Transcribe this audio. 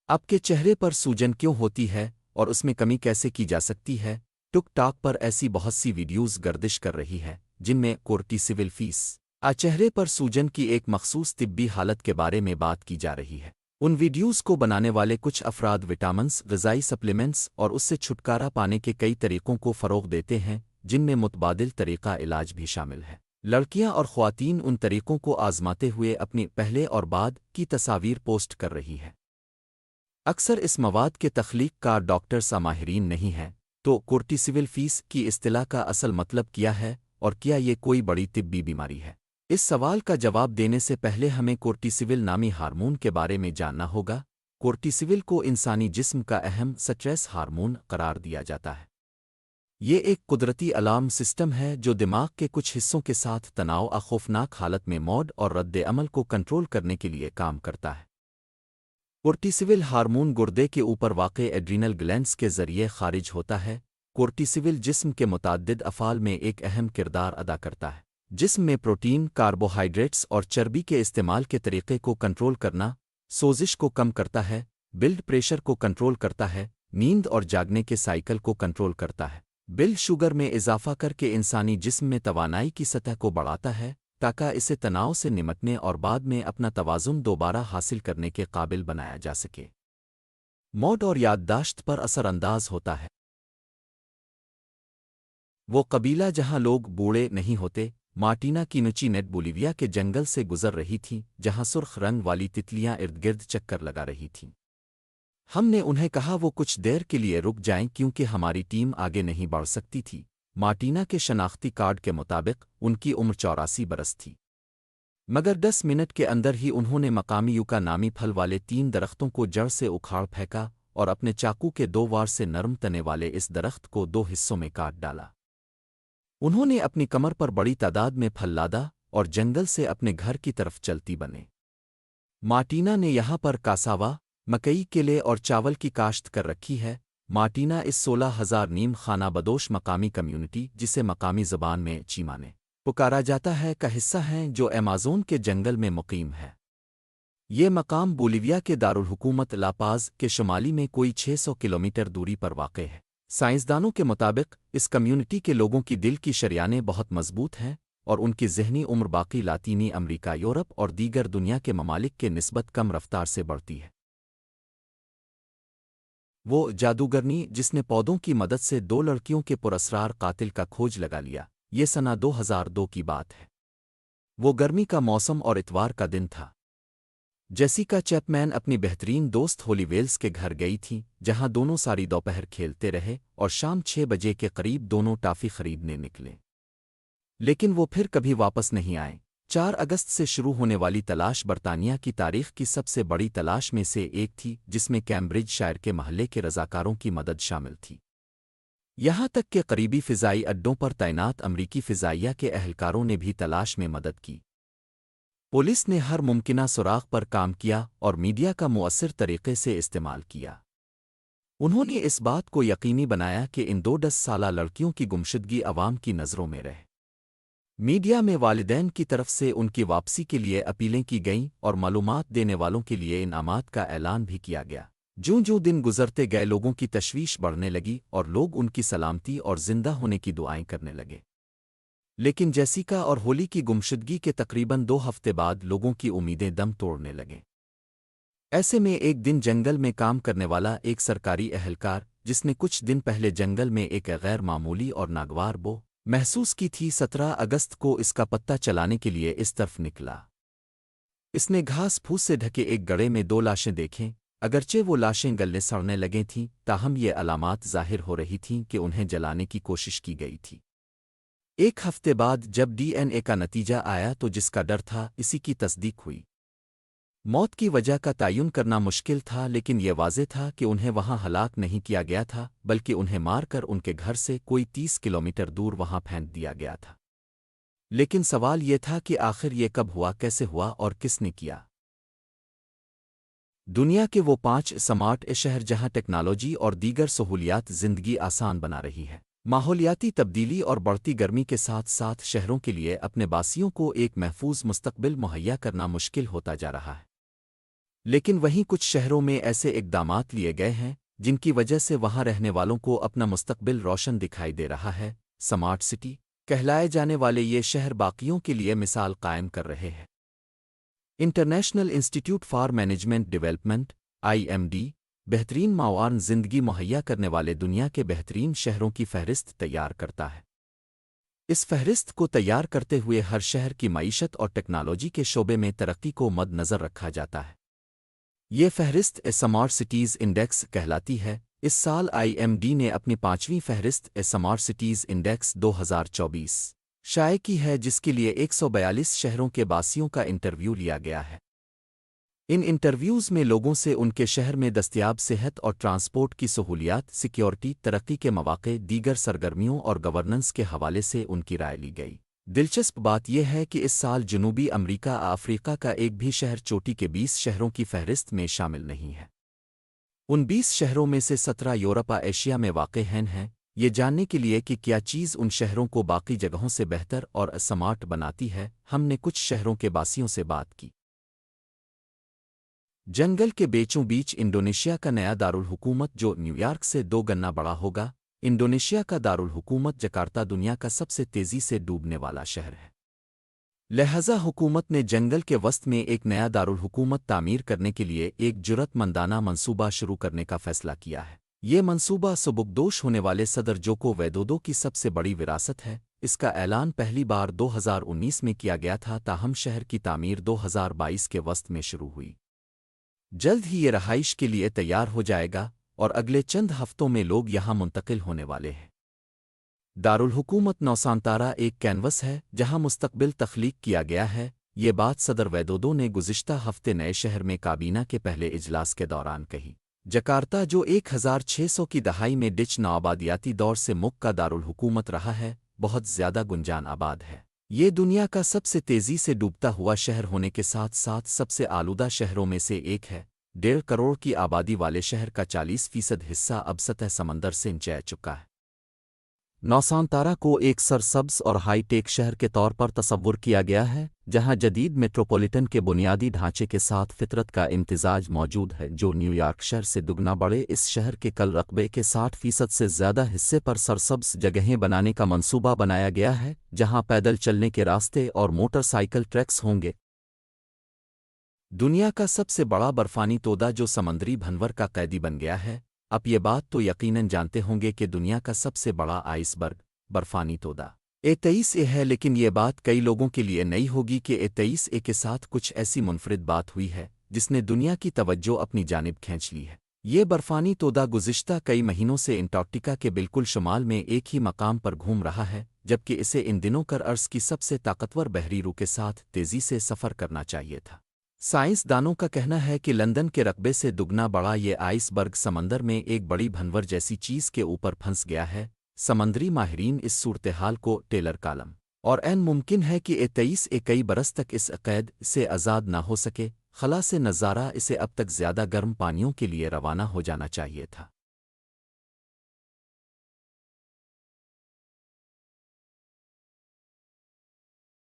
آپ کے چہرے پر سوجن کیوں ہوتی ہے اور اس میں کمی کیسے کی جا سکتی ہے؟ ٹک ٹاک پر ایسی بہت سی ویڈیوز گردش کر رہی ہے جن میں کورٹیسول فیس چہرے پر سوجن کی ایک مخصوص طبی حالت کے بارے میں بات کی جا رہی ہے۔ ان ویڈیوز کو بنانے والے کچھ افراد وٹامنز، غذائی سپلیمنٹس اور اس سے چھٹکارا پانے کے کئی طریقوں کو فروغ دیتے ہیں جن میں متبادل طریقہ علاج بھی شامل ہے۔ لڑکیاں اور خواتین ان طریقوں کو آزماتے ہوئے اپنی پہلے اور بعد کی تصاویر پوسٹ کر رہی ہے۔ اکثر اس مواد کے تخلیق کار ڈاکٹرز ماہرین نہیں ہیں، تو کورٹیسول فیس کی اصطلاح کا اصل مطلب کیا ہے اور کیا یہ کوئی بڑی طبی بیماری ہے؟ اس سوال کا جواب دینے سے پہلے ہمیں کورٹیسول نامی ہارمون کے بارے میں جاننا ہوگا۔ کورٹیسول کو انسانی جسم کا اہم سٹریس ہارمون قرار دیا جاتا ہے۔ یہ ایک قدرتی الارم سسٹم ہے جو دماغ کے کچھ حصوں کے ساتھ تناؤ خوفناک حالت میں موڈ اور رد عمل کو کنٹرول کرنے کے لیے کام کرتا ہے۔ کورٹیسول ہارمون گردے کے اوپر واقع ایڈرینل گلینڈز کے ذریعے خارج ہوتا ہے۔ کورٹیسول جسم کے متعدد افعال میں ایک اہم کردار ادا کرتا ہے۔ جسم میں پروٹین، کاربوہائیڈریٹس اور چربی کے استعمال کے طریقے کو کنٹرول کرنا، سوزش کو کم کرتا ہے، بلڈ پریشر کو کنٹرول کرتا ہے، نیند اور جاگنے کے سائیکل کو کنٹرول کرتا ہے، بلڈ شوگر میں اضافہ کر کے انسانی جسم میں توانائی کی سطح کو بڑھاتا ہے تاکہ اسے تناؤ سے نمٹنے اور بعد میں اپنا توازن دوبارہ حاصل کرنے کے قابل بنایا جا سکے۔ موڈ اور یادداشت پر اثر انداز ہوتا ہے۔ وہ قبیلہ جہاں لوگ بوڑھے نہیں ہوتے، مارٹینا کینوچی نیٹ بولیویا کے جنگل سے گزر رہی تھیں جہاں سرخ رنگ والی تتلیاں ارد گرد چکر لگا رہی تھیں۔ ہم نے انہیں کہا وہ کچھ دیر کے لیے رک جائیں کیونکہ ہماری ٹیم آگے نہیں بڑھ سکتی تھی۔ مارٹینا کے شناختی کارڈ کے مطابق ان کی عمر 84 برس تھی، مگر 10 منٹ کے اندر ہی انہوں نے مقامی یوکا نامی پھل والے 3 درختوں کو جڑ سے اکھاڑ پھینکا اور اپنے چاقو کے 2 وار سے نرم تنے والے اس درخت کو 2 حصوں میں کاٹ ڈالا۔ انہوں نے اپنی کمر پر بڑی تعداد میں پھل لادا اور جنگل سے اپنے گھر کی طرف چلتی بنے۔ مارٹینا نے یہاں پر کاساوا، مکئی، کیلے اور چاول کی کاشت کر رکھی ہے۔ مارٹینا اس 16,000 نیم خانہ بدوش مقامی کمیونٹی، جسے مقامی زبان میں چیمانے پکارا جاتا ہے، کا حصہ ہیں جو ایمازون کے جنگل میں مقیم ہے۔ یہ مقام بولیویا کے دارالحکومت لا پاز کے شمالی میں کوئی 600 کلومیٹر دوری پر واقع ہے۔ سائنسدانوں کے مطابق اس کمیونٹی کے لوگوں کی دل کی شریانیں بہت مضبوط ہیں اور ان کی ذہنی عمر باقی لاطینی امریکہ، یورپ اور دیگر دنیا کے ممالک کے نسبت کم رفتار سے بڑھتی ہے۔ وہ جادوگرنی جس نے پودوں کی مدد سے 2 لڑکیوں کے پراسرار قاتل کا کھوج لگا لیا، یہ سنہ 2002 کی بات ہے۔ وہ گرمی کا موسم اور اتوار کا دن تھا۔ جیسیکا چیپمین اپنی بہترین دوست ہولی ویلز کے گھر گئی تھی جہاں دونوں ساری دوپہر کھیلتے رہے اور شام 6 بجے کے قریب دونوں ٹافی خریدنے نکلے، لیکن وہ پھر کبھی واپس نہیں آئے۔ 4 اگست سے شروع ہونے والی تلاش برطانیہ کی تاریخ کی سب سے بڑی تلاش میں سے ایک تھی، جس میں کیمبرج شائر کے محلے کے رضاکاروں کی مدد شامل تھی، یہاں تک کہ قریبی فضائی اڈوں پر تعینات امریکی فضائیہ کے اہلکاروں نے بھی تلاش میں مدد کی۔ پولیس نے ہر ممکنہ سراغ پر کام کیا اور میڈیا کا مؤثر طریقے سے استعمال کیا۔ انہوں نے اس بات کو یقینی بنایا کہ ان 2 10 سالہ لڑکیوں کی گمشدگی عوام کی نظروں میں رہے۔ میڈیا میں والدین کی طرف سے ان کی واپسی کے لیے اپیلیں کی گئیں اور معلومات دینے والوں کے لیے انعامات کا اعلان بھی کیا گیا۔ جو دن گزرتے گئے لوگوں کی تشویش بڑھنے لگی اور لوگ ان کی سلامتی اور زندہ ہونے کی دعائیں کرنے لگے۔ لیکن جیسیکا اور ہولی کی گمشدگی کے تقریباً 2 ہفتے بعد لوگوں کی امیدیں دم توڑنے لگیں۔ ایسے میں ایک دن جنگل میں کام کرنے والا ایک سرکاری اہلکار، جس نے کچھ دن پہلے جنگل میں ایک غیر معمولی اور ناگوار بو محسوس کی تھی، 17 اگست کو اس کا پتہ چلانے کے لیے اس طرف نکلا۔ اس نے گھاس پھوس سے ڈھکے ایک گڑھے میں 2 لاشیں دیکھیں، اگرچہ وہ لاشیں گلنے سڑنے لگیں تھیں، تاہم یہ علامات ظاہر ہو رہی تھیں کہ انہیں جلانے کی کوشش کی گئی تھی۔ 1 ہفتے بعد جب ڈی این اے کا نتیجہ آیا تو جس کا ڈر تھا اسی کی تصدیق ہوئی۔ موت کی وجہ کا تعین کرنا مشکل تھا، لیکن یہ واضح تھا کہ انہیں وہاں ہلاک نہیں کیا گیا تھا بلکہ انہیں مار کر ان کے گھر سے کوئی 30 کلومیٹر دور وہاں پھینک دیا گیا تھا۔ لیکن سوال یہ تھا کہ آخر یہ کب ہوا، کیسے ہوا اور کس نے کیا؟ دنیا کے وہ 5 سمارٹ شہر جہاں ٹیکنالوجی اور دیگر سہولیات زندگی آسان بنا رہی ہے۔ ماحولیاتی تبدیلی اور بڑھتی گرمی کے ساتھ ساتھ شہروں کے لیے اپنے باسیوں کو ایک محفوظ مستقبل مہیا کرنا مشکل ہوتا جا رہا ہے۔ لیکن وہیں کچھ شہروں میں ایسے اقدامات لیے گئے ہیں جن کی وجہ سے وہاں رہنے والوں کو اپنا مستقبل روشن دکھائی دے رہا ہے۔ سمارٹ سٹی کہلائے جانے والے یہ شہر باقیوں کے لیے مثال قائم کر رہے ہیں۔ International institute for management development (IMD) بہترین معاون زندگی مہیا کرنے والے دنیا کے بہترین شہروں کی فہرست تیار کرتا ہے۔ اس فہرست کو تیار کرتے ہوئے ہر شہر کی معیشت اور ٹیکنالوجی کے شعبے میں ترقی کو مد نظر رکھا جاتا ہے۔ یہ فہرست سمارٹ سٹیز انڈیکس کہلاتی ہے۔ اس سال IMD نے اپنی 5ویں فہرست سمارٹ سٹیز انڈیکس 2024 شائع کی ہے، جس کے لیے 142 شہروں کے باسیوں کا انٹرویو لیا گیا ہے۔ ان انٹرویوز میں لوگوں سے ان کے شہر میں دستیاب صحت اور ٹرانسپورٹ کی سہولیات، سیکیورٹی، ترقی کے مواقع، دیگر سرگرمیوں اور گورننس کے حوالے سے ان کی رائے لی گئی۔ دلچسپ بات یہ ہے کہ اس سال جنوبی امریکہ افریقہ کا ایک بھی شہر چوٹی کے 20 شہروں کی فہرست میں شامل نہیں ہے۔ ان 20 شہروں میں سے 17 یورپ ایشیا میں واقع ہیں۔ یہ جاننے کے لیے کہ کیا چیز ان شہروں کو باقی جگہوں سے بہتر اور اسمارٹ بناتی ہے، ہم نے کچھ شہروں کے باسیوں سے بات کی۔ جنگل کے بیچوں بیچ انڈونیشیا کا نیا دارالحکومت جو نیویارک سے 2 گنا بڑا ہوگا۔ انڈونیشیا کا دارالحکومت جکارتا دنیا کا سب سے تیزی سے ڈوبنے والا شہر ہے۔ لہذا حکومت نے جنگل کے وسط میں ایک نیا دارالحکومت تعمیر کرنے کے لیے ایک جرأت مندانہ منصوبہ شروع کرنے کا فیصلہ کیا ہے۔ یہ منصوبہ سبکدوش ہونے والے صدر جوکو ویدودو کی سب سے بڑی وراثت ہے۔ اس کا اعلان پہلی بار 2019 میں کیا گیا تھا، تاہم شہر کی تعمیر 2022 کے وسط میں شروع ہوئی۔ جلد ہی یہ رہائش کے لیے تیار ہو جائے گا اور اگلے چند ہفتوں میں لوگ یہاں منتقل ہونے والے ہیں۔ دارالحکومت نوسانتارا ایک کینوس ہے جہاں مستقبل تخلیق کیا گیا ہے۔ یہ بات صدر ویدودو نے گزشتہ ہفتے نئے شہر میں کابینہ کے پہلے اجلاس کے دوران کہی۔ جکارتا جو 1600 کی دہائی میں ڈچ نوآبادیاتی دور سے مک کا دارالحکومت رہا ہے، بہت زیادہ گنجان آباد ہے۔ یہ دنیا کا سب سے تیزی سے ڈوبتا ہوا شہر ہونے کے ساتھ ساتھ سب سے آلودہ شہروں میں سے ایک ہے۔ 1.5 کروڑ کی آبادی والے شہر کا 40% حصہ اب سطح سمندر سے نیچے چکا ہے۔ نوسانتارا کو ایک سرسبز اور ہائی ٹیک شہر کے طور پر تصور کیا گیا ہے، جہاں جدید میٹروپولیٹن کے بنیادی ڈھانچے کے ساتھ فطرت کا امتزاج موجود ہے جو نیویارک شہر سے دگنا بڑے۔ اس شہر کے کل رقبے کے 60% سے زیادہ حصے پر سرسبز جگہیں بنانے کا منصوبہ بنایا گیا ہے، جہاں پیدل چلنے کے راستے اور موٹر سائیکل ٹریکس ہوں گے۔ دنیا کا سب سے بڑا برفانی تودا جو سمندری بھنور کا قیدی بن گیا ہے۔ اب یہ بات تو یقیناً جانتے ہوں گے کہ دنیا کا سب سے بڑا آئس برگ برفانی تودا A23A ہے، لیکن یہ بات کئی لوگوں کے لیے نئی ہوگی کہ A23A کے ساتھ کچھ ایسی منفرد بات ہوئی ہے جس نے دنیا کی توجہ اپنی جانب کھینچ لی ہے۔ یہ برفانی تودا گزشتہ کئی مہینوں سے انٹارکٹیکا کے بالکل شمال میں ایک ہی مقام پر گھوم رہا ہے، جبکہ اسے ان دنوں ارض کی سب سے طاقتور بحری رو کے ساتھ تیزی سے سفر کرنا چاہیے تھا۔ سائنس دانوں کا کہنا ہے کہ لندن کے رقبے سے دگنا بڑا یہ آئس برگ سمندر میں ایک بڑی بھنور جیسی چیز کے اوپر پھنس گیا ہے۔ سمندری ماہرین اس صورتحال کو ٹیلر کالم اور ممکن ہے کہ A23A کئی برس تک اس قید سے آزاد نہ ہو سکے۔ خلا سے نظارہ اسے اب تک زیادہ گرم پانیوں کے لیے روانہ ہو جانا چاہیے تھا۔